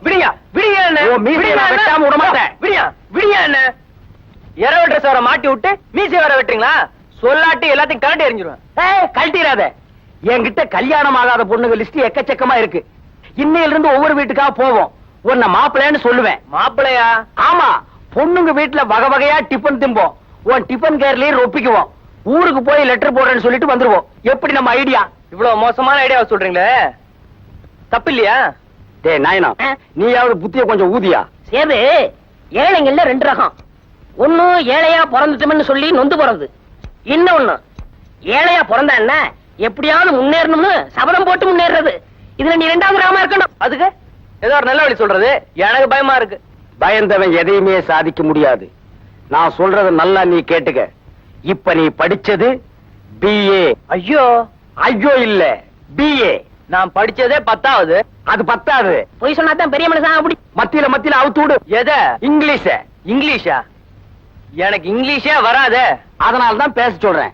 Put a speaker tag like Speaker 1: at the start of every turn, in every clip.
Speaker 1: விடியா விடியா வெட்டாம விட மாட்டேன். விடியா விடியா என்ன இரவு ட்ரெஸ் வர மாட்டி விட்டு மீசை வர வெட்டுறீங்களா? சொல்லாட்டி எல்லாத்தையும் கரண்ட் எரிஞ்சிருவேன். கழட்டிடாத. என்கிட்ட கல்யாணம் ஆகாத பொண்ணுங்க லிஸ்ட் எக்கச்சக்கமா இருக்கு. இன்னையில இருந்து ஒவ்வொரு வீட்டுக்கா போவோம். உன்னை மாப்பிள்ளைன்னு சொல்லுவேன். மாப்பிள்ளையா? ஆமா. பொண்ணுங்க வீட்டுல வகை வகையா டிபன் திம்போம். உன் டிபன் கேர்லயே ரொப்பிக்குவோம். ஊருக்கு போய் லெட்டர் போடுறேன்னு சொல்லிட்டு வந்துருவோம். எப்படி நம்ம ஐடியா? இவ்வளவு மோசமான ஐடியாவை சொல்றீங்களே, தப்பு இல்லையா? டேய் நாயனா, நீயாவது புத்திய கொஞ்சம் ஊதியா?
Speaker 2: சேது, ஏழைங்கள்ல ரெண்டு ரகம். ஒண்ணு ஏழையா பிறந்துட்டோம்னு சொல்லி நொந்து போறது. இன்னொன்னு ஏழையா பிறந்தா என்ன, எப்படியாவது முன்னேறணும்னு சபதம் போட்டு முன்னேறது. இதுல நீ ரெண்டாவது ரகமா இருக்கணும். அதுக்கு ஏதோ ஒரு நல்ல வழி சொல்றது. எனக்கு பயமா இருக்கு.
Speaker 1: பயந்தவன் எதையுமே சாதிக்க முடியாது. நான் சொல்றது நல்லா நீ கேட்டுக்க. இப்ப நீ படிச்சது பிஏ.
Speaker 2: ஐயோ
Speaker 1: ஐயோ இல்ல, பிஏ.
Speaker 2: நான் படிச்சதே 10வது.
Speaker 1: அது 10வது.
Speaker 2: பொய் சொன்னாதான் பெரிய மனுஷன். அப்படி
Speaker 1: மத்தியில அவுத்து விடு. எத? இங்கிலீஷ. இங்கிலீஷா? எனக்கு இங்கிலீஷே வராதே. அதனாலதான் பேச சொல்றேன்.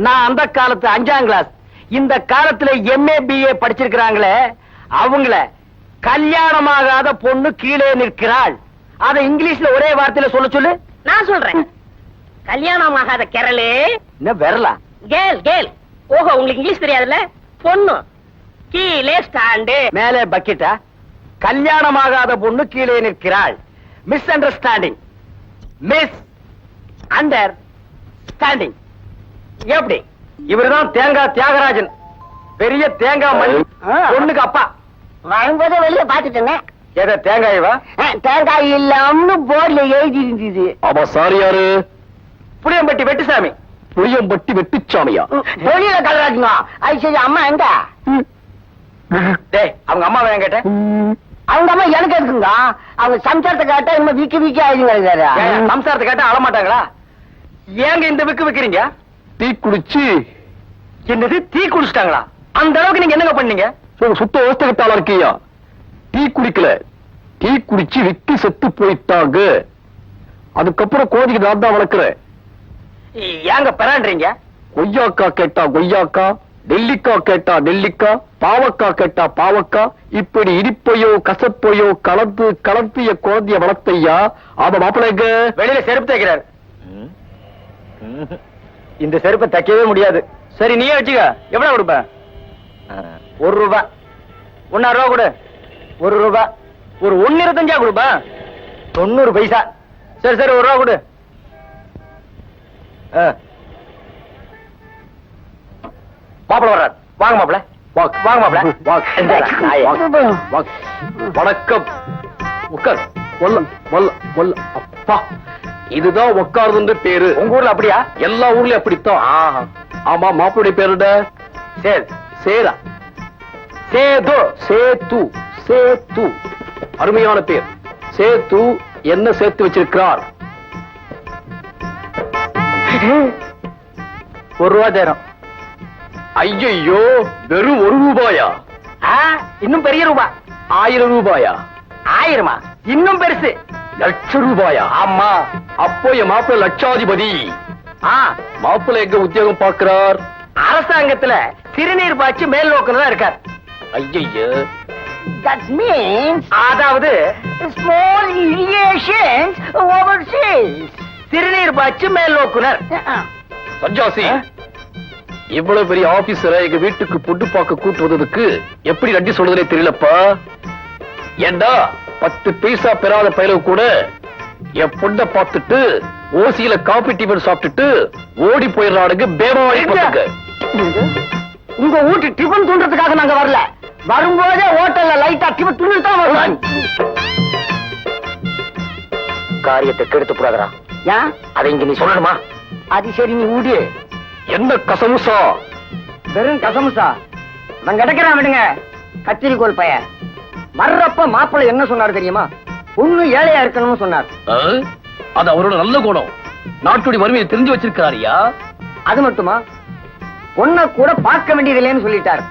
Speaker 1: நான் அந்த காலத்து 5ஆம் கிளாஸ், இந்த காலத்துல எம்ஏ பிஏ படிச்சிருக்கிறாங்களே, அவங்கள கல்யாணமாகாத பொண்ணு கீழே நிற்கிறாள். அத இங்கிலீஷ்ல ஒரே வார்த்தையில சொல்ல சொல்லு.
Speaker 2: நான் சொல்றேன். கல்யாணம் ஆகாத கேரளே.
Speaker 1: என்ன விரலா?
Speaker 2: கேல் கேல். ஓஹோ, உங்களுக்கு இங்கிலீஷ் தெரியாதுல்ல. பொண்ணு கீழே ஸ்டாண்டு,
Speaker 1: மேலே பக்கெட்டா? கல்யாணமாகாத பொண்ணு கீழே நிற்கிறாள். Misunderstanding. Misunderstanding. எப்படி? இவருதான் தேங்காய் தியாகராஜன், பெரிய தேங்காய் மணி. பொண்ணுக்கு அப்பா.
Speaker 2: வரும்போதே வெளியே பாத்துட்டேன்.
Speaker 1: எதை? தேங்காயவா?
Speaker 2: தேங்காய் இல்லாம போர்ட்ல எழுதி இருந்தது.
Speaker 1: ஆமா. சாரி யாரு? புளியம்பட்டி வெட்டுசாமி. புளியம்பட்டி வெட்டுச்சாமியா?
Speaker 2: வெளியில கலராஜுங்க. அது சரி, அம்மா எங்க?
Speaker 1: டேய், அவங்க அம்மா வேணும் கேட்ட.
Speaker 2: அவங்க அம்மா எனக்கு இருக்குங்க. அவங்க சம்சாரத்தை கேட்டா இன்னும் விக்கி விக்கி ஆயிடுங்க.
Speaker 1: சம்சாரத்தை கேட்டா அழமாட்டாங்களா? ஏங்க இந்த விக்கு விக்கிறீங்க?
Speaker 3: டீ குடிச்சு.
Speaker 1: என்னது, டீ குடிச்சிட்டாங்களா? அந்த அளவுக்கு நீங்க என்னங்க பண்ணீங்க?
Speaker 3: சுத்த அவஸ்தகத்தாளா இருக்கியா? டீ குடிக்கல, டீ குடிச்சு விக்கி செத்து போயிட்டாங்க. அதுக்கப்புறம் கோதிக்கு நான் தான் வளர்க்கிறேன்.
Speaker 1: ஏங்க பெறான்றீங்க?
Speaker 3: கொய்யாக்கா கேட்டா கொய்யாக்கா, நெல்லிக்காய் கேட்டா நெல்லிக்காய், பாவக்கா கேட்டா பாவக்கா, இப்படி இனிப்பையோ கசப்பையோ கலந்து கலந்து என் குழந்தைய வளர்த்தையா. ஆமா மாப்பிள்ளைங்க.
Speaker 1: வெளியில செருப்பு தைக்கிறாரு. இந்த செருப்பை தைக்கவே முடியாது. சரி, நீயே வச்சுக்க. எவ்வளவு கொடுப்ப? 1 ரூபாய். 1.5 ரூபா கொடு. 1 ரூபாய். ஒரு 1.25 கொடுப்பா. 90 பைசா. சரி சரி, 1 ரூபா கொடு. மாப்பிள வர்றார். வாங்க மாப்பிள. வாங்க மாப்பிள.
Speaker 3: வணக்கம். உட்கார். அப்பா, இதுதான் உட்கார்ந்து பேரு.
Speaker 1: உங்க ஊர்ல அப்படியா?
Speaker 3: எல்லா ஊர்லயும் அப்படித்தான். ஆமா, மாப்பிளுடைய பேருட? சேரா. சேது. சேத்து. சேத்து அருமையான பேர். சேத்து என்ன சேர்த்து வச்சிருக்கிறார்?
Speaker 1: 1 ரூபா தேரம்.
Speaker 3: ஐயோ, வெறும் 1 ரூபாயா?
Speaker 1: இன்னும் பெரிய ரூபா.
Speaker 3: 1000 ரூபாயா?
Speaker 1: 1000மா? இன்னும் பெருசு.
Speaker 3: லட்சம் ரூபாயா?
Speaker 1: ஆமா.
Speaker 3: அப்போ என் மாப்பிள்ளை லட்சாதிபதி. மாப்பிள்ளை எங்க உத்தியோகம் பார்க்கிறார்?
Speaker 1: அரசாங்கத்துல சிறுநீர் பாய்ச்சி மேல் நோக்கில் தான் இருக்கார்.
Speaker 3: ஐயோ,
Speaker 2: That means
Speaker 1: அதாவது
Speaker 2: small irrigations overseas.
Speaker 1: சிறுநீர் பாய்ச்சி மேல் நோக்குனர்.
Speaker 3: சஞ்சாசி, இவ்வளவு பெரிய ஆபீசரை எங்க வீட்டுக்கு பொண்ணு பார்க்க கூட்டு வந்ததுக்கு எப்படி நன்றி சொல்றதுனே தெரியலப்பா. ஏண்டா 10 பைசா பெறாத பயில கூட என் பொண்ணை பார்த்துட்டு ஓசியில காபி டிபன் சாப்பிட்டுட்டு ஓடி போயிடுறானுங்க. பேமாவாங்க.
Speaker 2: உங்க வீட்டு டிபன் தூண்டுறதுக்காக நாங்க வரல. வரும்போதே ஹோட்டல்ல லைட்டா டிபன் துணி தான் வருவாங்க.
Speaker 1: காரியத்தை கெடுத்து போடாதரா.
Speaker 2: ஏன்
Speaker 1: அதை இங்க நீ சொல்லணுமா?
Speaker 2: அது சரி, நீ ஊடி.
Speaker 3: என்ன கசமுசா?
Speaker 2: வெறும் கசமுசா? நான் கிடக்கிறான் விடுங்க. கத்திரிக்கோள் பைய வர்றப்ப மாப்பிள்ளை என்ன சொன்னார் தெரியுமா? பொண்ணு ஏழையா இருக்கணும்னு சொன்னார்.
Speaker 3: அது அவரோட நல்ல குணம். நாட்டுடைய வறுமையை தெரிஞ்சு வச்சிருக்காரியா?
Speaker 2: அது மட்டுமா, பொண்ணை கூட பார்க்க வேண்டியதில்லைன்னு சொல்லிட்டார்.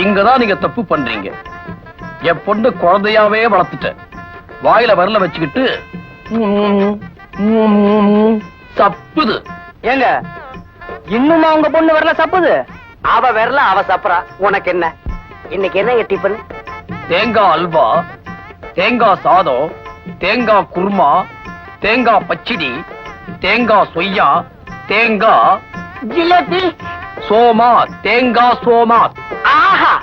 Speaker 3: இங்கதான் நீங்க தப்பு பண்றீங்க. என் பொண்ணு குழந்தையாவே வளர்த்துட்டேன். வாயில வரல வச்சுக்கிட்டு சப்புது.
Speaker 1: ஏங்க, இன்னுமா உங்க பொண்ணு வரல சப்புது? அவ வரல, அவ சப்புறா. உனக்கு என்ன? இன்னைக்கு என்ன டிபன்?
Speaker 3: தேங்காய் அல்வா, தேங்காய் சாதம், தேங்காய் குருமா, தேங்காய் பச்சடி, தேங்காய் சொய்யா, தேங்காய்
Speaker 2: ஜிலேபி.
Speaker 3: சோமா, தேங்காய் சோமா.
Speaker 1: ஆஹா,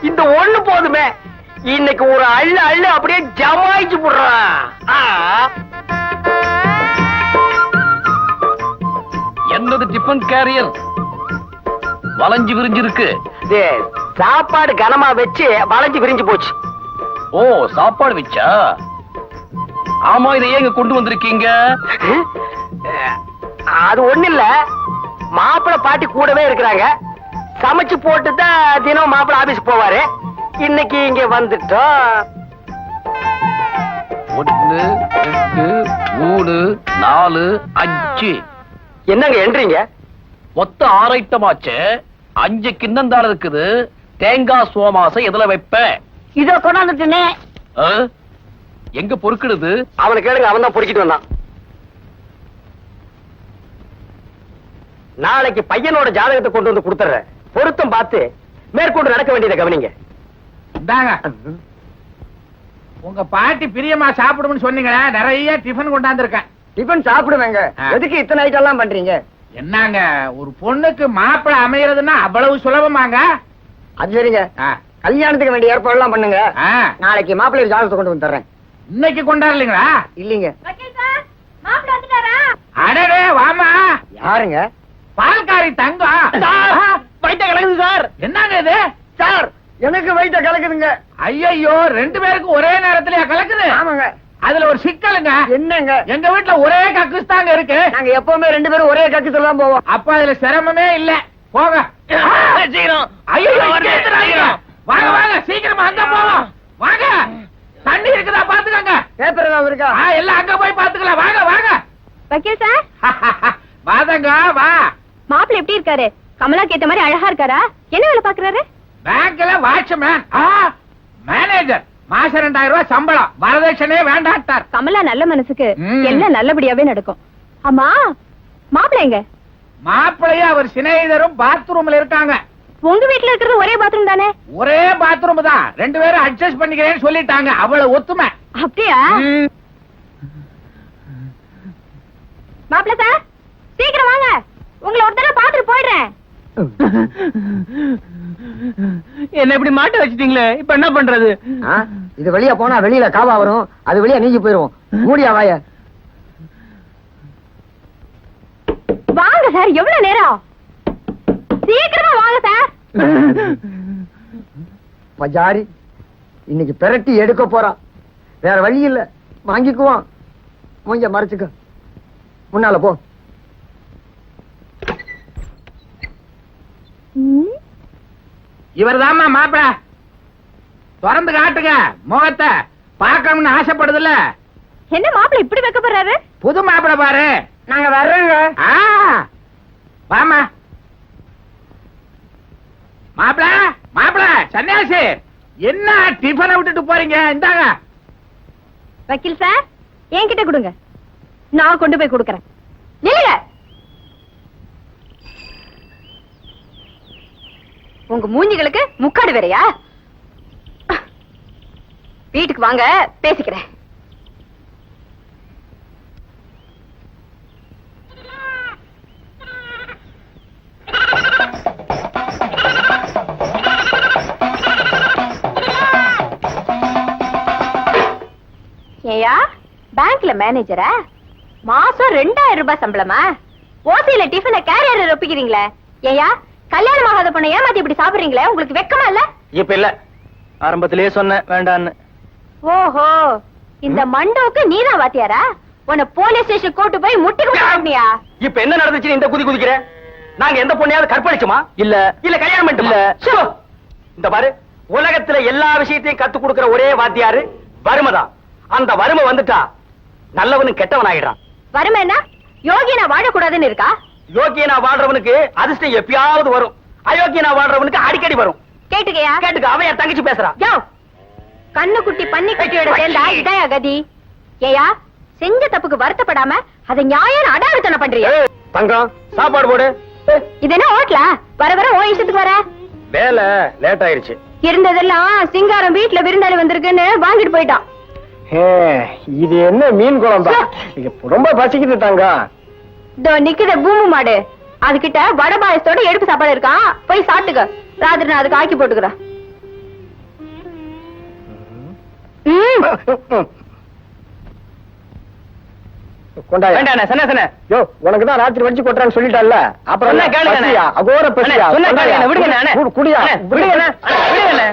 Speaker 1: இந்த ஒண்ணு போதுமே. இன்னைக்கு ஒரு அள்ளு அள்ளு அப்படியே ஜமாயிச்சு போடுறான்.
Speaker 3: என்னது டிஃபன் கேரியர் வளைஞ்சு விரிஞ்சிருக்கு.
Speaker 1: சாப்பாடு கனமா வச்சு வளைஞ்சு விரிஞ்சு போச்சு.
Speaker 3: ஓ, சாப்பாடு வச்சா? ஆமா, இதை ஏங்க கொண்டு வந்திருக்கீங்க?
Speaker 1: அது ஒண்ணு இல்ல, மாப்பிள பாட்டி கூடவே இருக்கிறாங்க. சமைச்சு போட்டு தான் தினம் மாப்பிள ஆபீஸ் போவாரு. இன்னைக்கு இங்க வந்துட்டோம்.
Speaker 3: 1 2 3 4 5.
Speaker 1: என்னங்க என்றீங்க?
Speaker 3: மொத்த 6 ஐட்டமாச்சு. 5 கிண்ணம் தான் இருக்குது. தேங்காய் சோமாசை எதுல வைப்ப?
Speaker 2: இதோ கொண்டாந்துட்டேனே.
Speaker 3: ஆ? எங்க பொறுக்கிடுது?
Speaker 1: அவனை கேளுங்க, அவன் தான் பொறுக்கிட்டு வந்தான். நாளைக்கு பையனோட ஜாதகத்தை கொண்டு வந்து கொடுத்துறேன். பொருத்தம் பார்த்து மேற்கொண்டு நடக்க வேண்டியதை கவனிங்க.
Speaker 4: இந்தாங்க. உங்க பாட்டி பிரியமா சாப்பிடும்னு சொன்னீங்களே, நிறைய டிஃபன் கொண்டாந்துருக்கேன்.
Speaker 1: டிபன் சாப்பிடுவேங்க. எதுக்கு இத்தனை ஐட்டம் எல்லாம் பண்றீங்க?
Speaker 4: என்னங்க, ஒரு பொண்ணுக்கு மாப்பிள்ளை அமையறதுன்னா அவ்வளவு சுலபமாங்க?
Speaker 1: அது சரிங்க,
Speaker 4: ஆ,
Speaker 1: கல்யாணத்துக்கு வேண்டிய ஏற்பாடு எல்லாம் பண்ணுங்க.
Speaker 4: ஆ.
Speaker 1: நாளைக்கு மாப்பிள்ளை ஜாதகத்தை கொண்டு வந்து தர்றேன்.
Speaker 4: இன்னைக்கு கொண்டாடலீங்களா?
Speaker 1: இல்லீங்க.
Speaker 4: அடடே, வாமா.
Speaker 1: யாருங்க?
Speaker 4: பால்காரி தங்கம்.
Speaker 1: வயிற்ற கலக்குது சார்.
Speaker 4: என்னங்க இது?
Speaker 1: சார், எனக்கு வயிற்ற கலக்குதுங்க.
Speaker 4: ஐயோ, 2 பேருக்கும் ஒரே நேரத்திலேயே கலக்குது?
Speaker 1: ஆமாங்க.
Speaker 4: அதுல ஒரு சிக்கலுங்க.
Speaker 1: என்னங்க?
Speaker 4: எங்க வீட்டுல ஒரே கக்கூஸ் தாங்க இருக்கு.
Speaker 1: நாங்க எப்பவுமே 2 பேரும் ஒரே கக்கத்துல தான் போவோம்.
Speaker 4: அப்ப அதுல சிரமமே இல்ல. போங்க.
Speaker 1: சீக்கிரம்.
Speaker 4: ஐயோ, இங்க ஏத்துறாங்க. வாங்க வாங்க, சீக்கிரமா அங்க போவோம். வாங்க. தண்ணி இருக்குதா பாத்துக்கங்க.
Speaker 1: பேப்பர் ஏதாவது இருக்கா?
Speaker 4: எல்லாம் அங்க போய் பாத்துக்கலாம். வாங்க வாங்க.
Speaker 2: வக்கீல் சார்,
Speaker 4: வாதங்க வா.
Speaker 2: மாப்பிள்ளை எப்படி இருக்காரு? கமலாக்கு ஏத்த மாதிரி அழகா இருக்காரா? என்ன வேலை பாக்குறாரு?
Speaker 4: பேங்க்ல வாட்ச்மேன். மேனேஜர். மாசம் 2000 ரூபாய் சம்பளம். வரதட்சணையே வேண்டாட்டார்.
Speaker 2: கமலா நல்ல மனசுக்கு
Speaker 4: ம்.
Speaker 2: எல்லாம் நல்லபடியாவே நடக்கும். ஆமா, மாப்பிள்ளை எங்க?
Speaker 4: மாப்பிள்ளைய அவர் சிநேகிதரும் பாத்ரூம்ல இருக்காங்க.
Speaker 2: உங்க வீட்டுல இருக்கிறது ஒரே பாத்ரூம் தானே?
Speaker 4: ஒரே பாத்ரூம் தான். 2 பேரும் அட்ஜஸ்ட் பண்ணிக்கிறேன்னு சொல்லிட்டாங்க. அவ்வளவு ஒத்துமை.
Speaker 2: அப்படியா? மாப்பிள்ளை சார், சீக்கிரம் வாங்க. உங்களை ஒரு தடவை பாத்துட்டு போயிடுறேன்.
Speaker 1: என்ன இப்படி மாட்ட வச்சிட்டீங்களே, இப்ப என்ன பண்றது?
Speaker 5: இது வெளிய போனா வெளியில காவா வரும், அது வெளிய நீங்கி போயிருவோம். மூடியா வாய.
Speaker 2: வாங்க சார், எவ்வளவு நேரம்? சீக்கிரமா வாங்க சார்.
Speaker 5: பஜாரி இன்னைக்கு பெரட்டி எடுக்க போறான். வேற வழி இல்ல, வாங்கிக்குவான். மூஞ்ச மறைச்சுக்க. முன்னால போ.
Speaker 4: இவர்தாம்மா மாப்பிள்ளை. திறந்து காட்டுங்க முகத்தை. பார்க்கணும்னு ஆசைப்படுதுல்ல.
Speaker 2: என்ன மாப்பிள்ளை இப்படி வைக்கப்படுறாரு?
Speaker 4: புது மாப்பிள்ளை பாரு.
Speaker 5: நாங்க வர்றோங்க.
Speaker 4: வாமா மாப்பிள. மாப்பிள சன்னியாசி, என்ன டிஃபனை விட்டுட்டு போறீங்க? இந்தாங்க.
Speaker 2: வக்கீல் சார், என்கிட்ட கொடுங்க, நான் கொண்டு போய் கொடுக்கறேன். நில்லுங்க. உங்க மூஞ்சிகளுக்கு முக்காடு வேறையா? வீட்டுக்கு வாங்க, பேசிக்கிறேன். ஏயா, பேங்க்ல மேனேஜரா? மாசம் 2000 ரூபாய் சம்பளமா? ஓசியில டிஃபனை கேரியர் ஒப்பிக்கிறீங்களே. ஏயா, கல்யாணம் ஆகாத பொண்ணை ஏமாத்தி இப்படி சாப்பிடுறீங்களே, உங்களுக்கு வெக்கமா இல்ல?
Speaker 1: இப்ப இல்ல, ஆரம்பத்திலேயே சொன்னேன் வேண்டான்னு.
Speaker 2: ஓஹோ, இந்த மண்டோக்கு நீதான் வாத்தியாரா? உன்னை போலீஸ் ஸ்டேஷன் கூட்டு போய் முட்டி கொடுத்தியா?
Speaker 1: இப்ப என்ன நடந்துச்சு? இந்த குதி குதிக்கிற? நாங்க எந்த பொண்ணையாவது கற்பழிச்சோமா? இல்ல இல்ல கல்யாணம் பண்ணிட்டோமா? இந்த பாரு, உலகத்துல எல்லா விஷயத்தையும் கத்து கொடுக்கிற ஒரே வாத்தியாரு வறுமைதான். அந்த வறுமை வந்துட்டா நல்லவனும் கெட்டவன் ஆயிடுறான்.
Speaker 2: வறுமை என்ன யோகியனா வாழக்கூடாதுன்னு இருக்கா?
Speaker 1: யோகியனா வாழ்றவனுக்கு அதிர்ஷ்டம் எப்பயாவது வரும், அயோக்கியனா வாழ்றவனுக்கு அடிக்கடி வரும்.
Speaker 2: கேட்டுக்கையா?
Speaker 1: கேட்டுக்க, அவன் என் தங்கச்சி பேசுறா.
Speaker 2: யோ, கண்ணு குட்டி பன்னி குட்டியோட சேர்ந்தா இதாயா கதி? ஏயா, செஞ்ச தப்புக்கு வருத்தப்படாம அதை நியாயம் அடாவடித்தனம் பண்றியா?
Speaker 1: தங்கம், சாப்பாடு போடு.
Speaker 2: இது என்ன ஹோட்டலா? வர வர ஓ இஷ்டத்துக்கு வர.
Speaker 1: வேலை லேட் ஆயிருச்சு.
Speaker 2: இருந்ததெல்லாம் சிங்காரம் வீட்டுல விருந்தாளி வந்திருக்குன்னு வாங்கிட்டு போயிட்டான்.
Speaker 5: இது என்ன மீன் குழம்பா? ரொம்ப பசிக்குது தங்கம்.
Speaker 6: இதோ நிக்குத பூமு மாடு, அதுகிட்ட வடை பாயசத்தோட எடுப்பு சாப்பாடு இருக்கான், போய் சாப்பிட்டுக்க. ராத்திரி நான் அதுக்கு ஆக்கி போட்டுக்கிறேன்.
Speaker 1: வேண்டாண்ணே, சொன்ன சொன்ன.
Speaker 5: யோ, உனக்குதான் ராத்திரி வச்சு கொட்டுறான்னு சொல்லிட்டால. அப்புறம்
Speaker 1: சொன்னா கேளுங்க அண்ணே.
Speaker 5: பசியா? அகோர பசியா?
Speaker 1: சொன்னா கேளுங்க அண்ணே, விடுங்க அண்ணே.
Speaker 5: குடியா?
Speaker 1: அண்ணே, விடுங்க அண்ணே. விடுங்க அண்ணே.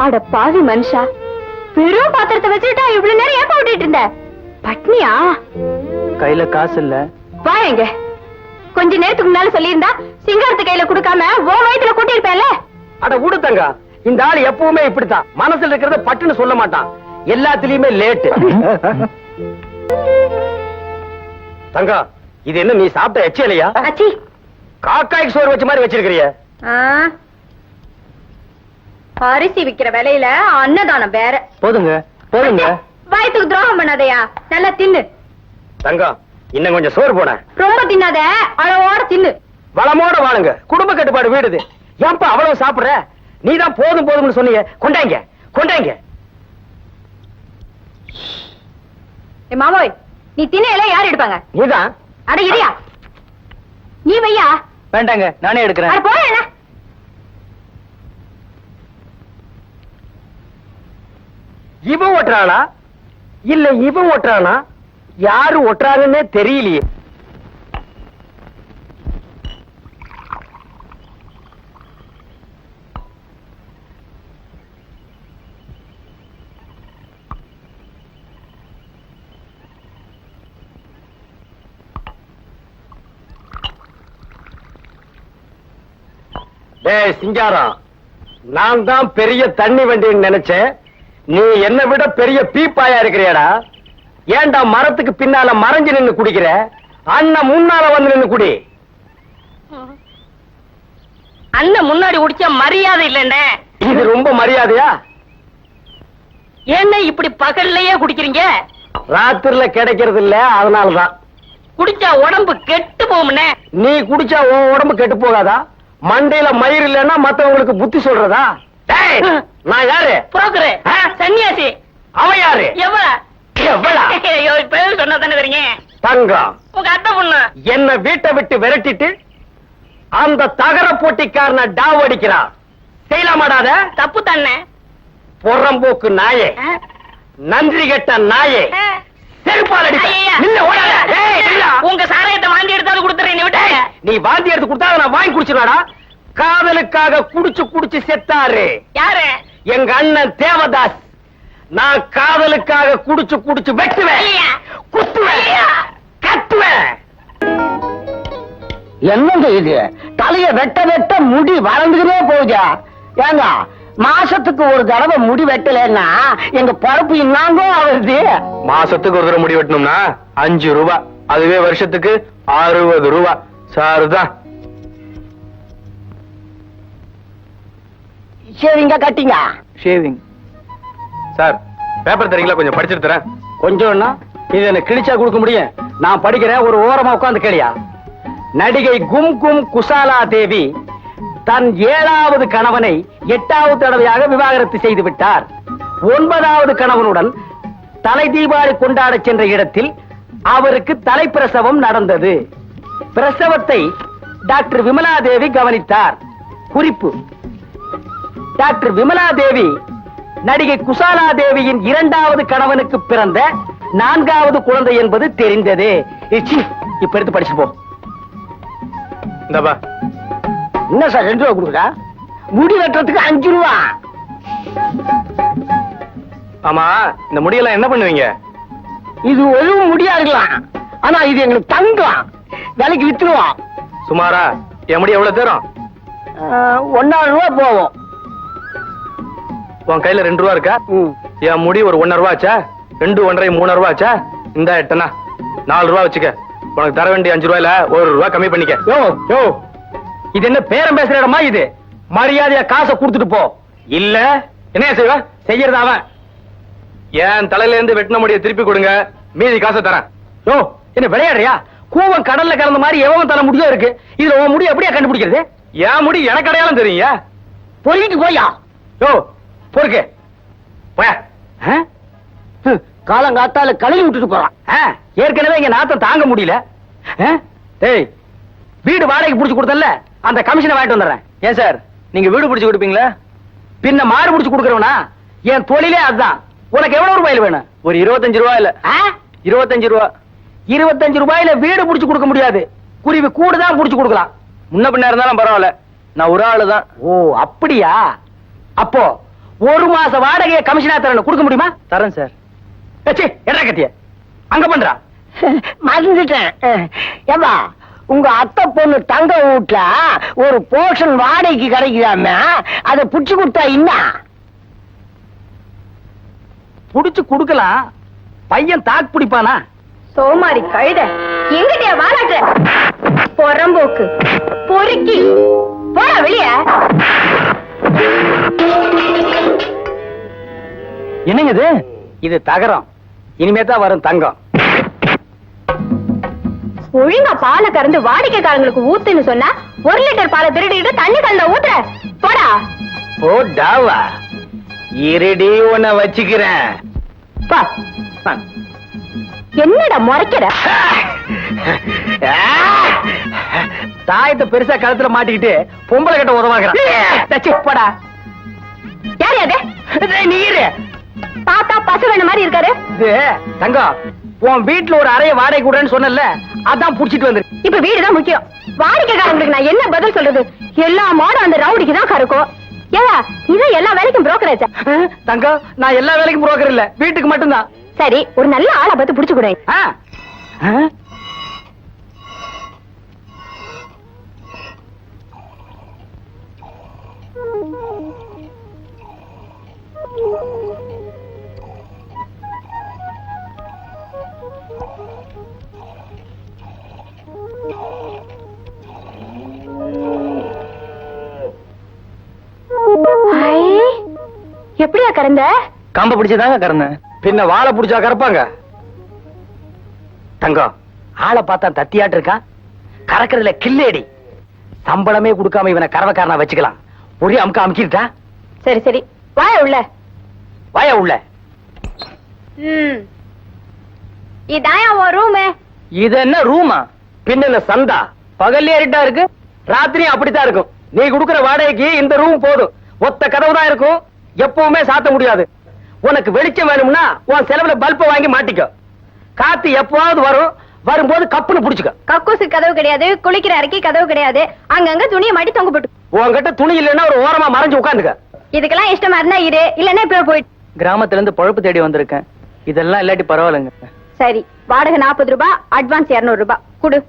Speaker 6: அட பாவி மனுஷா, பெரும் பாத்திரத்தை வச்சுட்டா இவ்வளவு நேரம் ஏப்ப விட்டுட்டு இருந்த? பட்னியா?
Speaker 1: கையில காசு இல்ல.
Speaker 6: வா எங்க. கொஞ்ச நேரத்துக்கு முன்னால சொல்லியிருந்தா சிங்காரத்து கையில கொடுக்காம ஓ வயித்துல கூட்டியிருப்பேன்ல.
Speaker 5: அட விடு தங்கம், இந்த ஆள் எப்பவுமே இப்படித்தான். மனசுல இருக்கிறத பட்டுன்னு சொல்ல மாட்டான், எல்லாத்துலயுமே லேட்டு. தங்கம், இது என்ன நீ சாப்பிட்ட எச்சலையா?
Speaker 6: அச்சி,
Speaker 5: காக்காய்க்கு சோறு வச்ச மாதிரி வச்சிருக்கிறிய.
Speaker 6: அரிசி விக்கிற விலையில அன்னதானம் வேற.
Speaker 1: போதுங்க போதுங்க.
Speaker 6: வயிற்றுக்கு துரோகம் பண்ணாதயா, நல்லா தின்னு.
Speaker 5: தங்கம், இன்னும் கொஞ்சம் சோறு போன.
Speaker 6: ரொம்ப தின்னாத, அளவோட தின்னு.
Speaker 5: வளமோட வாழுங்க, குடும்ப கட்டுப்பாடு வீடுது. ஏன்பா அவ்வளவு சாப்பிடுற? நீதான் போதும் போதும்னு சொன்னீங்க. கொண்டாங்க கொண்டாங்க.
Speaker 6: மாமோய், நீ தின்னையில யார் எடுப்பாங்க?
Speaker 5: நீதான்.
Speaker 6: அட இடியா, நீ வையா.
Speaker 1: வேண்டாங்க, நானே எடுக்கிறேன்.
Speaker 6: அட போய என்ன?
Speaker 5: இவன் ஓட்டுறானா இல்ல இவன் ஓட்டுறானா? யாரு ஓட்டுறாங்கன்னே தெரியலையே. டேய் சிங்காரம், நான் தான் பெரிய தண்ணி வண்டின்னு நினைச்சேன். நீ என்னை விட பெரிய பீப்பாயா இருக்கிறியடா. ஏன்டா மரத்துக்கு பின்னால மறைஞ்சு நின்னு குடிக்கிற? அண்ணன் முன்னால வந்து நின்னு குடி.
Speaker 2: அண்ணன் முன்னாடி குடிச்ச மரியாதை இல்லண்ணே.
Speaker 5: இது ரொம்ப மரியாதையா?
Speaker 2: ஏன்னா இப்படி பகல்லையே குடிக்கிறீங்க?
Speaker 5: ராத்திரில கிடைக்கிறது இல்ல, அதனாலதான்.
Speaker 2: குடிச்சா உடம்பு கெட்டு போகும்னே.
Speaker 5: நீ குடிச்சா உன் உடம்பு கெட்டு போகாதா? மண்டையில மயிர் இல்லன்னா மத்தவங்களுக்கு புத்தி சொல்றதா? டேய், நான் யாரு?
Speaker 2: புரோக்கரு, சன்னியாசி.
Speaker 5: அவன் யாரு?
Speaker 2: எவ்வளவு
Speaker 5: எவ்வளா?
Speaker 2: பேர் சொன்னா தானே தெரியுங்க.
Speaker 5: தங்கம்,
Speaker 2: உங்க அத்தை பொண்ணு
Speaker 5: என்ன வீட்டை விட்டு விரட்டிட்டு அந்த தகர போட்டிக்காரனை டாவ் அடிக்கிறான். செய்யலாமாடாத?
Speaker 2: தப்பு தானே.
Speaker 5: புறம்போக்கு நாயே, நன்றி கெட்ட நாயே, செருப்பால் அடிப்பேன்.
Speaker 2: ஐயா.
Speaker 5: நின்னு ஓடாத. டேய், நில்லா.
Speaker 2: உங்க சாராயத்தை வாந்தி எடுத்தாலும் கொடுத்துறேன். விட்டு
Speaker 5: நீ வாந்தி எடுத்து கொடுத்தா அதை நான் வாங்கி குடிச்சிருவாடா. காதலுக்காக குடிச்சு குடிச்சு செத்தாரு
Speaker 2: யாரு?
Speaker 5: எங்க அண்ணன் தேவதாஸ். நான் காதலுக்காக குடிச்சு குடிச்சு வெட்டுவேன்,
Speaker 2: ஐயா.
Speaker 5: குத்துவேன்,
Speaker 2: ஐயா.
Speaker 5: கத்துவேன்.
Speaker 1: என்னங்க இது? தலைய வெட்ட வெட்ட முடி வளர்ந்துக்கிட்டே போகுதா? ஏங்க, மாசத்துக்கு ஒரு தடவை முடி வெட்டலன்னா எங்க பொறுப்பு இன்னாங்கோ ஆகுது.
Speaker 3: மாசத்துக்கு ஒரு தடவை முடி வெட்டணும்னா 5 ரூபாய், அதுவே வருஷத்துக்கு 60 ரூபாய். சாருதான்.
Speaker 1: சரிங்க, கட்டிங்க.
Speaker 3: ஷேவிங். சார், பேப்பர் தரீங்களா? கொஞ்சம் படிச்சுட்டு தரேன்.
Speaker 5: கொஞ்சம்னா இது எனக்கு கிழிச்சா கொடுக்க முடியும். நான் படிக்கிறேன், ஒரு ஓரமா உட்கார்ந்து கேளியா. நடிகை கும் கும் குசாலா தேவி தன் 7வது கணவனை 8வது தடவையாக விவாகரத்து செய்து விட்டார். 9வது கணவனுடன் தலை தீபாவளி கொண்டாட சென்ற இடத்தில் அவருக்கு தலைப்பிரசவம் நடந்தது. பிரசவத்தை டாக்டர் விமலா தேவி கவனித்தார். குறிப்பு: டாக்டர் விமலா தேவி நடிகை குசாலா தேவியின் 2வது கணவனுக்கு பிறந்த 4வது குழந்தை என்பது தெரிந்தது. இப்ப எடுத்து படிச்சு போ.
Speaker 3: இந்தாப்பா.
Speaker 5: என்ன சார் 2 ரூபா கொடுக்குறா? முடி வெட்டுறதுக்கு 5 ரூபா.
Speaker 3: ஆமா, இந்த முடியெல்லாம் என்ன பண்ணுவீங்க?
Speaker 5: இது ஒரு முடியா இருக்கலாம், ஆனா இது எங்களுக்கு தங்கம். விலைக்கு வித்துருவோம்.
Speaker 3: சுமாரா என் முடி எவ்வளவு தரும்?
Speaker 5: 1.5 ரூபா போவோம்.
Speaker 3: உன் கையில 2 ரூபா இருக்கா? என் முடி ஒரு 1.5 ரூபா ஆச்சா? 2, 1.5, 3 ரூபா ஆச்சா? இந்த எட்டனா 4 ரூபா வச்சுக்க. உனக்கு தர வேண்டிய 5 ரூபாயில 1 ரூபா கம்மி பண்ணிக்க.
Speaker 5: யோ யோ, இது என்ன பேரம் பேசுற இடமா? இது மரியாதையா காசை கொடுத்துட்டு போ. இல்ல என்ன செய்வ? செய்யறது அவன்.
Speaker 3: என் தலையில இருந்து வெட்டின முடிய திருப்பி கொடுங்க, மீதி காசை தரேன்.
Speaker 5: யோ, என்ன விளையாடுறியா? கூவம் கடல்ல கலந்த மாதிரி எவன் தலை முடியும் இருக்கு. இதுல உன் முடி எப்படியா கண்டுபிடிக்கிறது? என் முடி எனக்கு அடையாளம் தெரியுங்க.
Speaker 2: பொறிக்கிட்டு போயா
Speaker 5: யோ பொறுக்கு போயா.
Speaker 2: காலங்காத்தால கழுவி விட்டுட்டு போறான்.
Speaker 5: ஏற்கனவே இங்க நாத்தம் தாங்க முடியல. டேய் வீடு வாடகைக்கு புடிச்சு கொடுத்தல, அந்த கமிஷனை வாங்கிட்டு வந்துடுறேன்.
Speaker 1: ஏன் சார் நீங்க வீடு பிடிச்சு கொடுப்பீங்களா?
Speaker 5: பின்ன மாடு புடிச்சு கொடுக்கறவனா? என் தொழிலே அதுதான். உனக்கு எவ்வளவு ரூபாயில வேணும்?
Speaker 1: ஒரு 25 ரூபாயில. 25 ரூபா.
Speaker 5: 25 ரூபாயில வீடு புடிச்சு கொடுக்க முடியாது. குருவி கூடுதான் புடிச்சு கொடுக்கலாம்.
Speaker 1: முன்ன பின்ன இருந்தாலும் பரவாயில்ல, நான் ஒரு ஆளு தான்.
Speaker 5: ஓ அப்படியா? அப்போ ஒரு மாச வாடகையை கமிஷனா தரணும், கொடுக்க முடியுமா?
Speaker 1: தரேன் சார்.
Speaker 5: என்ன கத்திய அங்க பண்றா?
Speaker 2: மறந்துட்டேன். ஏப்பா உங்க அத்தை பொண்ணு தங்க வீட்டுல ஒரு போர்ஷன் வாடகைக்கு கிடைக்குதாம, அதை புடிச்சு கொடுத்தா என்ன?
Speaker 5: புடிச்சு கொடுக்கலாம். பையன் தாக்கு பிடிப்பானா?
Speaker 6: சோமாரி கழுத எங்கிட்டயா வாலாட்டு? பொறம்போக்கு பொறுக்கி போடா வெளிய.
Speaker 5: என்னங்க இது? இது தகரம். இனிமே தான் வரும் தங்கம்.
Speaker 6: ஒழுங்கா பாலை கறந்து வாடிக்கைக்காரங்களுக்கு ஊத்துன்னு சொன்னா 1 லிட்டர் பாலை திருடிட்டு தண்ணி கலந்த ஊத்துற. போடா.
Speaker 5: ஓ டாவா, இருடி உன்னை வச்சுக்கிறேன்.
Speaker 6: பா. என்னடா முறைக்கிற?
Speaker 5: தாயத்தை பெருசா கழுத்துல மாட்டிக்கிட்டு பொம்பளை கிட்ட உதவாக்குறான். போடா.
Speaker 6: யாரு அது?
Speaker 5: நீரு
Speaker 6: பார்த்தா பசு மாதிரி இருக்காரு.
Speaker 5: இது தங்கம், உன் வீட்டுல ஒரு அறைய வாடகை கூடன்னு சொன்னல, அதான் புடிச்சிட்டு வந்து.
Speaker 6: இப்ப வீடுதான் முக்கியம். வாடிக்கைக்காரங்களுக்கு நான் என்ன பதில் சொல்றது? எல்லா மாடும் அந்த ரவுடிக்கு தான் கறக்கும். ஏதா இது எல்லா வேலைக்கும் புரோக்கரேஜா?
Speaker 5: தங்கம், நான் எல்லா வேலைக்கும் புரோக்கர் இல்ல, வீட்டுக்கு மட்டும்தான்.
Speaker 6: சரி, ஒரு நல்ல ஆளை பார்த்து புடிச்சு கொடு. எப்படியா கறந்த?
Speaker 1: கம்ப பிடிச்சதாங்க கறந்தேன்.
Speaker 5: பின்ன வாழை புடிச்சா கறப்பாங்க. தங்கம், ஆளை பார்த்தா தத்தியாட்டு இருக்கான். கறக்கிறதுல கில்லேடி. சம்பளமே கொடுக்காம இவனை கறவைக்காரனா வச்சுக்கலாம். ஒரே அமுக்க அமுக்கிட்டா.
Speaker 6: சரி சரி, வாய உள்ள.
Speaker 5: வாயா உள்ள.
Speaker 6: இதாயா உன் ரூமு?
Speaker 5: இது என்ன ரூமா? பின்ன சந்தா. பகல்ல ஏறிட்டா இருக்கு, ராத்திரியும் அப்படித்தான் இருக்கும். நீ கொடுக்கிற வாடகைக்கு இந்த ரூம் போதும். ஒத்த கதவு தான் இருக்கும், எப்பவுமே சாத்த முடியாது. உனக்கு வெளிச்சம் வேணும்னா உன் செலவுல பல்ப வாங்கி மாட்டிக்க. காத்து எப்பவாவது வரும், வரும்போது கப்புன்னு புடிச்சுக்க.
Speaker 6: கக்கூசு கதவு கிடையாது, குளிக்கிற அறைக்கு கதவு கிடையாது. அங்கங்க துணியை மாட்டி தொங்க போட்டு.
Speaker 5: உன்கிட்ட துணி இல்லைன்னா ஒரு ஓரமா மறைஞ்சு உட்காந்துக்க.
Speaker 6: இதுக்கெல்லாம் இஷ்டமா இருந்தா இரு, இல்லன்னா இப்ப போயிட்டு.
Speaker 1: கிராமத்துல இருந்து பொழப்பு தேடி வந்திருக்கேன். இதெல்லாம் இல்லாட்டி பரவாயில்லைங்க.
Speaker 6: சரி, வாடகை 40 ரூபாய், அட்வான்ஸ் 200 ரூபாய் குடு.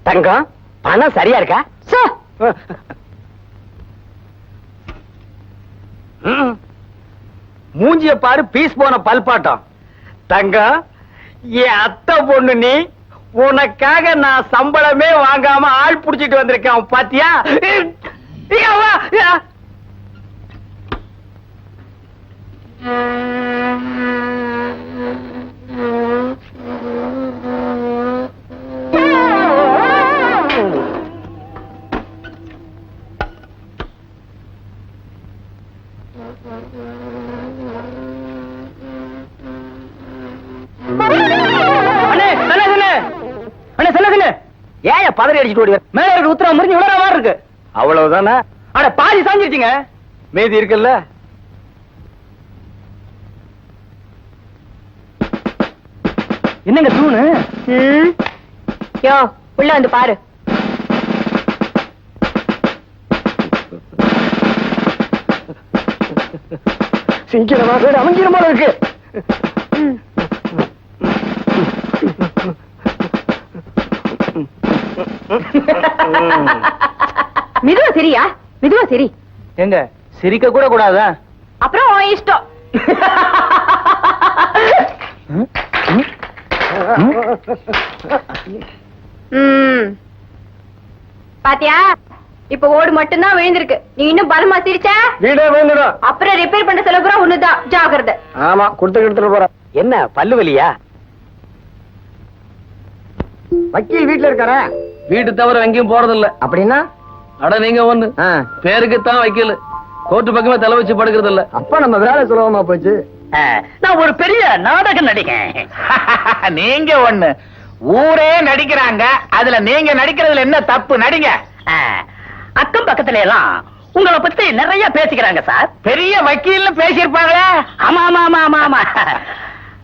Speaker 5: தங்கம், பணம் சரியா இருக்கா? மூஞ்சிய பாரு, பீஸ் போன பல்பாட்டம். தங்கம், என் அத்தை பொண்ணு நீ. உனக்காக நான் சம்பளமே வாங்காம ஆள் புடிச்சிட்டு வந்திருக்கேன், பாத்தியா? ஏன் பதறி அடிச்சுட்டு ஓடி மேல இருக்க உத்தரவு முறிஞ்சு விழற மாதிரி இருக்கு. அவ்வளவுதானே? அட பாதி சாஞ்சிருச்சுங்க, மீதி இருக்குல்ல. என்னங்க தூணு?
Speaker 6: யோ, உள்ள வந்து பாரு.
Speaker 5: சிங்கிரமா அமைஞ்சிரும் போல இருக்கு.
Speaker 6: மெதுவா சரியா, மெதுவா சரி.
Speaker 1: எங்க சிரிக்க கூட கூடாதா?
Speaker 6: அப்புறம் உன் இஷ்டம். ம் பாத்தியா இப்ப ஓடு மட்டும்தான் விழுந்திருக்கு. நீ இன்னும் பலமா சிரிச்சா
Speaker 5: வீடே வேண்டுடும்.
Speaker 6: அப்புறம் ரிப்பேர் பண்ண செலவு பூரா ஒண்ணுதான். ஜாக்கிரதை.
Speaker 5: ஆமா, கொடுத்து எடுத்துட்டு போறேன். என்ன பல்லு வலியா? வக்கீல் வீட்டுல இருக்காரா?
Speaker 3: வீட்டு தவிர எங்கேயும் போறது இல்ல.
Speaker 5: அப்படின்னா
Speaker 3: அட நீங்க ஒண்ணு பேருக்குத்தான் வைக்கல, கோர்ட்டு பக்கமே தலை வச்சு படுக்கிறது இல்ல.
Speaker 5: அப்ப நம்ம வேலை சுலபமா போச்சு.
Speaker 2: நான் ஒரு பெரிய நாடக நடிகன்.
Speaker 4: நீங்க ஒண்ணு, ஊரே நடிக்கிறாங்க, அதுல நீங்க நடிக்கிறதுல என்ன தப்பு? நடிங்க.
Speaker 2: அக்கம் பக்கத்துல எல்லாம் உங்களை பத்தி நிறைய பேசிக்கிறாங்க சார்.
Speaker 4: பெரிய வக்கீல்னு பேசியிருப்பாங்களே.
Speaker 2: ஆமா ஆமா ஆமா ஆமா ஆமா.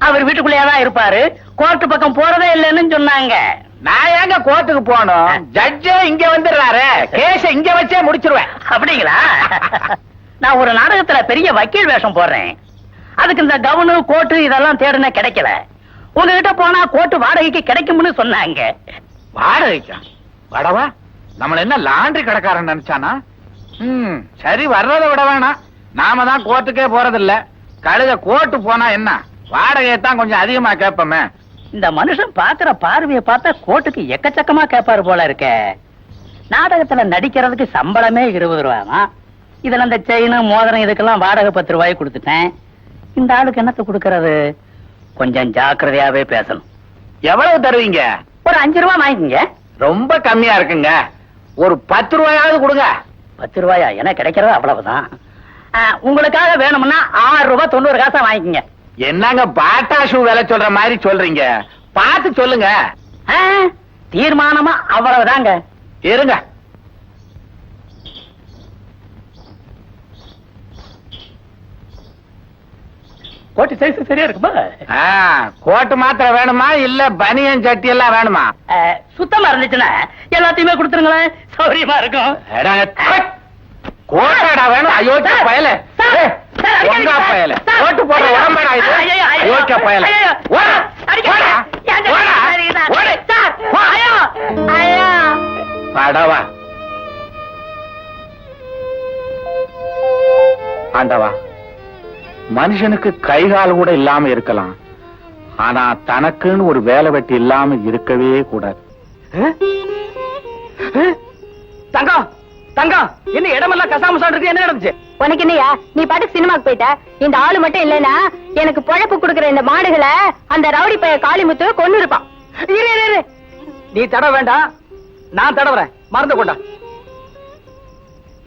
Speaker 2: அவர் வீட்டுக்குள்ளேயேதான் இருப்பாரு, கோர்ட்டு பக்கம் போறதே இல்லைன்னு சொன்னாங்க.
Speaker 4: நான் ஏங்க கோர்ட்டுக்கு போனோம்? ஜட்ஜே இங்க வந்துடுறாரு, கேஸ இங்க வச்சே முடிச்சிருவேன்.
Speaker 2: அப்படிங்களா? நான் ஒரு நாடகத்துல பெரிய வக்கீல் வேஷம் போடுறேன். அதுக்கு இந்த கவுனு கோட்டு இதெல்லாம் தேடுன கிடைக்கல. உங்ககிட்ட போனா கோட்டு வாடகைக்கு கிடைக்கும்னு சொன்னாங்க.
Speaker 4: வாடகைக்கா? வடவா, நம்மள என்ன லாண்டரி கடைக்காரன் நினைச்சானா? சரி, வர்றதை விட வேணாம். நாம தான் கோர்ட்டுக்கே போறதில்ல. கழுத கோர்ட்டு போனா என்ன, வாடகையை தான் கொஞ்சம் அதிகமா கேட்போமே.
Speaker 2: இந்த மனுஷன் பாக்குற பார்வையை பார்த்தா கோர்ட்டுக்கு எக்கச்சக்கமா கேட்பாரு போல இருக்க. நாடகத்துல நடிக்கிறதுக்கு சம்பளமே 20 ரூபாமா. இதுல இந்த செயின் மோதிரம் இதுக்கெல்லாம் வாடகை 10 ரூபாய் கொடுத்துட்டேன். இந்த ஆளுக்கு என்னத்தை கொடுக்கறது? கொஞ்சம் ஜாக்கிரதையாவே பேசணும்.
Speaker 4: எவ்வளவு தருவீங்க?
Speaker 2: ஒரு 5 ரூபாய் வாங்கிக்கங்க.
Speaker 4: ரொம்ப கம்மியா இருக்குங்க, ஒரு 10 ரூபாயாவது கொடுங்க.
Speaker 2: 10 ரூபாயா? எனக்கு கிடைக்கிறது அவ்வளவுதான். உங்களுக்காக வேணும்னா 6 ரூபாய் 90 காசா வாங்கிக்கங்க.
Speaker 4: என்னங்க பாட்டா ஷூ விலை சொல்ற மாதிரி சொல்றீங்க? பார்த்து சொல்லுங்க.
Speaker 2: தீர்மானமா அவ்வளவுதாங்க.
Speaker 4: இருங்க.
Speaker 2: கோட்டு சைஸ் சரியா இருக்குமா?
Speaker 4: கோட்டு மாத்திரம் வேணுமா, இல்ல பனியன் சட்டி எல்லாம் வேணுமா?
Speaker 2: சுத்தமா இருந்துச்சுன்னா எல்லாத்தையுமே கொடுத்துருங்களேன், சௌரியமா இருக்கும்.
Speaker 4: கோட்டாடா வேணும்? அயோக்கிய பயல, ஒங்கா பயல, கோட்டு போடுற உடம்படா இது. அயோக்கிய பயல, படவா. ஆண்டவா, மனுஷனுக்கு கை கால் கூட இல்லாம இருக்கலாம், ஆனா தனக்குன்னு ஒரு வேலை வெட்டி இல்லாம இருக்கவே கூடாது.
Speaker 5: தங்கம் தங்கம், என்ன இடமெல்லாம் கசாமசா இருக்கு? என்ன நடந்துச்சு?
Speaker 6: உனக்கு என்னையா, நீ பாட்டுக்கு சினிமாக்கு போயிட்ட. இந்த ஆளு மட்டும் இல்லைன்னா எனக்கு பொழப்பு கொடுக்கற இந்த மாடுகளை அந்த ரவுடி பைய காளிமுத்து கொன்னு இருப்பான்.
Speaker 5: நீ தட வேண்டாம், நான் தடவுறேன். மறந்து கொண்டா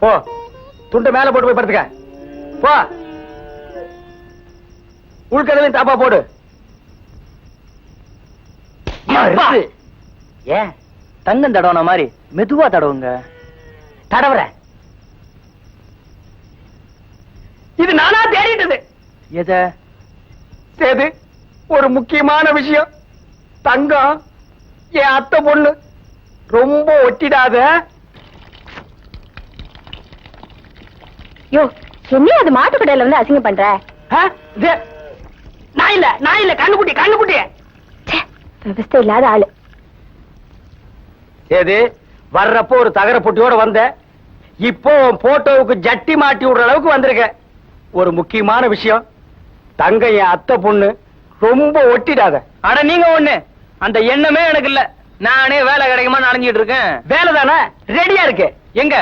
Speaker 5: போ, துண்டு மேல போட்டு போய் படுத்துக்க போ. உள்கதவையும் தாப்பா போடு.
Speaker 1: ஏன் தங்கம் தடவன மாதிரி மெதுவா தடவுங்க.
Speaker 2: தடவுற
Speaker 5: இது நானா தேடிட்டது.
Speaker 1: எத?
Speaker 5: சேது, ஒரு முக்கியமான விஷயம். தங்கம் என் அத்தை பொண்ணு. ரொம்ப ஒட்டிடாத.
Speaker 6: யோ, என்ன அது மாட்டுக்கடையில வந்து அசிங்கம் பண்ற?
Speaker 2: நான் இல்ல கண்ணுக்குட்டி கண்ணுக்குட்டி.
Speaker 6: விவசாய இல்லாத ஆளு.
Speaker 5: சேது, வர்றப்போ ஒரு தகர பொட்டியோட வந்த, இப்போ போட்டோவுக்கு ஜட்டி மாட்டி விடுற அளவுக்கு வந்திருக்க. ஒரு முக்கியமான விஷயம், தங்க என் அத்தை பொண்ணு. ரொம்ப ஒட்டிடாத.
Speaker 1: அட நீங்க ஒண்ணு, அந்த எண்ணமே எனக்கு இல்ல. நானே வேலை கிடைக்குமா அலைஞ்சிட்டு இருக்கேன்.
Speaker 5: வேலை தானே, ரெடியா இருக்கு.
Speaker 1: எங்க?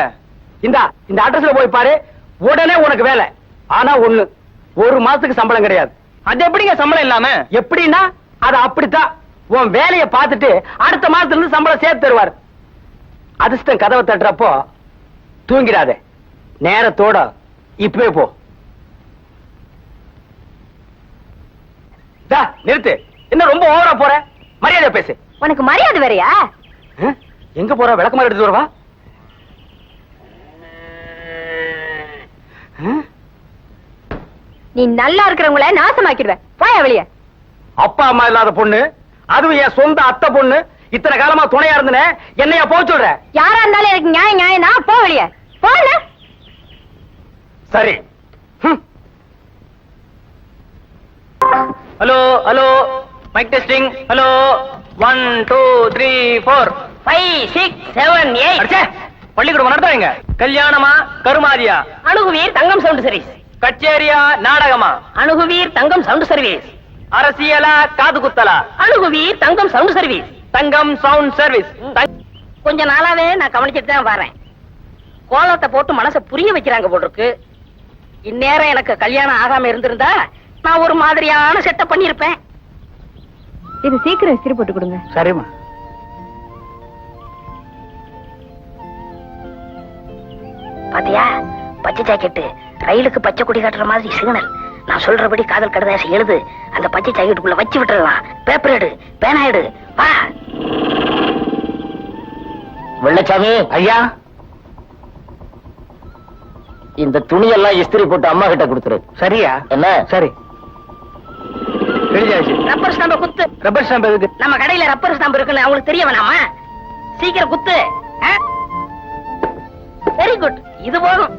Speaker 5: இந்த அட்ரஸ்ல போய் பாரு, உடனே உனக்கு வேலை. ஆனா ஒண்ணு, 1 மாசத்துக்கு சம்பளம் கிடையாது.
Speaker 1: அது எப்படிங்க சம்பளம் இல்லாம?
Speaker 5: எப்படின்னா அது அப்படித்தான். உன் வேலையை பார்த்துட்டு அடுத்த மாசத்துல இருந்து சம்பளம் சேர்த்து தருவார். அதிர்ஷ்டம் கதவை தட்டுறப்போ தூங்கிடாதே, நேரத்தோட இப்பவே போ. நிறுத்து. என்ன ரொம்ப ஓவரா போற? மரியாதை பேசு.
Speaker 6: உனக்கு மரியாதை வேறையா?
Speaker 5: எங்க போற? விளக்கமா எடுத்து வரவா?
Speaker 6: நீ நல்லா இருக்கிறவங்கள நாசமாக்கிடுவேன். போயா வெளிய.
Speaker 5: அப்பா அம்மா இல்லாத பொண்ணு, அதுவும் என் சொந்த அத்தை பொண்ணு. இத்தனை காலமா துணையா இருந்தன, என்னையா போக சொல்ற?
Speaker 6: யாரா இருந்தாலும் எனக்கு நியாயம் நியாயம் தான். போ வெளிய. போல.
Speaker 5: சரி.
Speaker 1: Hello hello, mic testing. Hello 1 2 3 4
Speaker 2: 5 6 7 8.
Speaker 1: அடச்சே, பள்ளிக்கூடம் நடத்துறீங்க? கல்யாணமா கருமாதியா?
Speaker 2: அணுகுவீர் தங்கம் சவுண்ட் சர்வீஸ்.
Speaker 1: கச்சேரியா நாடகமா?
Speaker 2: அணுகுவீர் தங்கம் சவுண்ட் சர்வீஸ்.
Speaker 1: அரசியலா காது குத்தலா?
Speaker 2: அணுகுவீர் Thangam sound service.
Speaker 1: Thangam sound service.
Speaker 2: கொஞ்ச நாளாவே நான் கவனிச்சுட்டு தான் வரேன். கோலத்தை போட்டு மனசை புரிய வைக்கிறாங்க போட்டிருக்கு. இந்நேரம் எனக்கு கல்யாணம் ஆகாம இருந்திருந்தா நான் ஒரு மாதிரியான செட்டப் பண்ணிருப்பேன்.
Speaker 6: இது சீக்கிரம் இஸ்திரி போட்டு கொடுங்க.
Speaker 5: சரிம்மா.
Speaker 2: பாத்தியா, பச்சை ஜாக்கெட்டு ரயிலுக்கு பச்சை கொடி காட்டுற மாதிரி சிக்னல். நான் சொல்றபடி காதல் கடுதாசி எழுது, அந்த பச்சை ஜாக்கெட்டுக்குள்ள வச்சு விட்டுறலாம். பேப்பர் எடு, பேனா எடு, வா.
Speaker 1: வெள்ளச்சாமி ஐயா, இந்த துணியெல்லாம் இஸ்திரி போட்டு அம்மா கிட்ட கொடுத்துரு. சரியா? என்ன? சரி. கிழிஞ்சாச்சு.
Speaker 2: ரப்பர் ஸ்டாம்ப குத்து.
Speaker 1: ரப்பர் ஸ்டாம்ப் எதுக்கு?
Speaker 2: நம்ம கடையில ரப்பர் ஸ்டாம்ப் இருக்குன்னு அவங்களுக்கு தெரிய வேணாமா? சீக்கிரம் குத்து. வெரி குட், இது போதும்.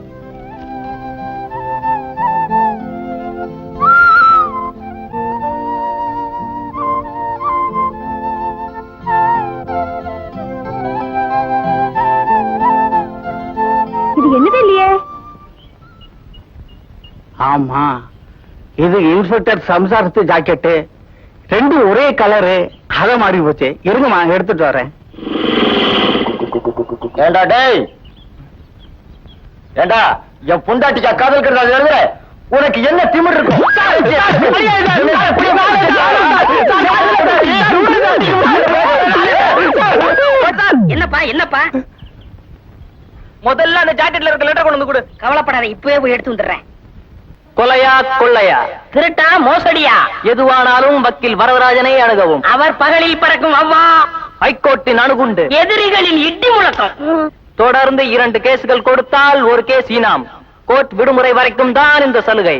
Speaker 6: இது என்னது இல்லையே?
Speaker 5: ஆமா, இது இன்ஸ்பெக்டர் சம்சாரத்து ஜாக்கெட்டு. ரெண்டும் ஒரே கலரு. அத மாறி போச்சு. இருங்கம்மா, எடுத்துட்டு வரேன்.
Speaker 1: ஏண்டா டேய், ஏண்டா என் பொண்டாட்டிக்கா காதல் கடுதாசி எழுதுற? உனக்கு என்ன திமிர் இருக்கும்?
Speaker 2: என்னப்பா என்னப்பா?
Speaker 1: முதல்ல அந்த ஜாக்கெட்ல இருக்க லெட்டர் கொண்டு வந்து கொடு.
Speaker 2: கவலைப்படாத, இப்பவே போய் எடுத்து வந்துடுறேன்.
Speaker 1: கொலையா கொள்ளையா,
Speaker 2: திருட்டா மோசடியா,
Speaker 1: எதுவானாலும் வக்கீல் வரதராஜனை அணுகவும்.
Speaker 2: அவர் பகலில் பறக்கும் அவ்வா,
Speaker 1: ஹைகோர்ட்டின் அணுகுண்டு,
Speaker 2: எதிரிகளின் இடி முழக்கம்.
Speaker 1: தொடர்ந்து 2 கேஸ்கள் கொடுத்தால் ஒரு கேஸ் இனாம். கோர்ட் விடுமுறை வரைக்கும் தான் இந்த சலுகை.